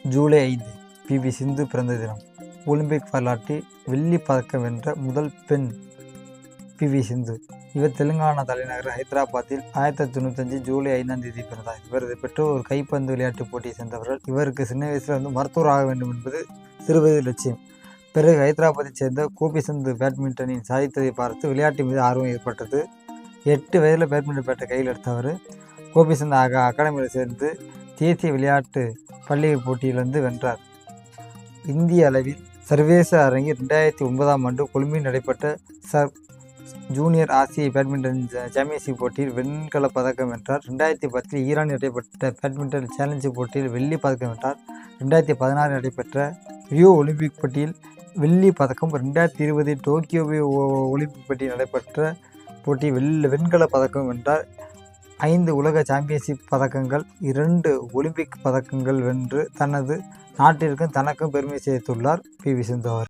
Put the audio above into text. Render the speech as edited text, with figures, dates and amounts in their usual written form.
July 5 PV. சிந்து பிறந்த தினம். Olympic வரலாற்றில் வெள்ளி பதக்கம் வென்ற முதல் பெண் பி.வி. சிந்து. இவர் தெலுங்கானா தலைநகர் ஹைதராபாத்தில் 1995 ஜூலை 5 பிறந்தார். இவரது பெற்றோர் ஒரு கைப்பந்து விளையாட்டுப் போட்டியை சேர்ந்தவர்கள். இவருக்கு சின்ன வயசில் மருத்துவர் ஆக வேண்டும் என்பது சிறுவயது லட்சியம். பிறகு ஹைதராபாத்தைச் சேர்ந்த கோபிசந்த் பேட்மிண்டனில் சாதித்ததை பார்த்து விளையாட்டு மீது ஆர்வம் ஏற்பட்டது. 8 வயதில் பேட்மிண்டன் பேட்டை கையில் எடுத்தவர் கோபிசந்த் அகாடமியில் சேர்ந்து தேசிய விளையாட்டு பள்ளி போட்டியிலிருந்து வென்றார். இந்திய அளவில் சர்வதேச அரங்கில் 2009 கொழும்பில் நடைபெற்ற ஜூனியர் ஆசிய பேட்மிண்டன் சாம்பியன்ஷிப் போட்டியில் வெண்கலப் பதக்கம் வென்றார். 2010 ஈரானில் நடைபெற்ற பேட்மிண்டன் சேலஞ்சு போட்டியில் வெள்ளி பதக்கம் வென்றார். 2016 நடைபெற்ற ரியோ ஒலிம்பிக் போட்டியில் வெள்ளி பதக்கம். 2020 டோக்கியோ ஒலிம்பிக் போட்டியில் நடைபெற்ற போட்டியில் வெண்கல பதக்கம் வென்றார். 5 உலக சாம்பியன்ஷிப் பதக்கங்கள், 2 ஒலிம்பிக் பதக்கங்கள் வென்று தனது நாட்டிற்கும் தனக்கும் பெருமை சேர்த்துள்ளார் பி.வி. சிந்து அவர்.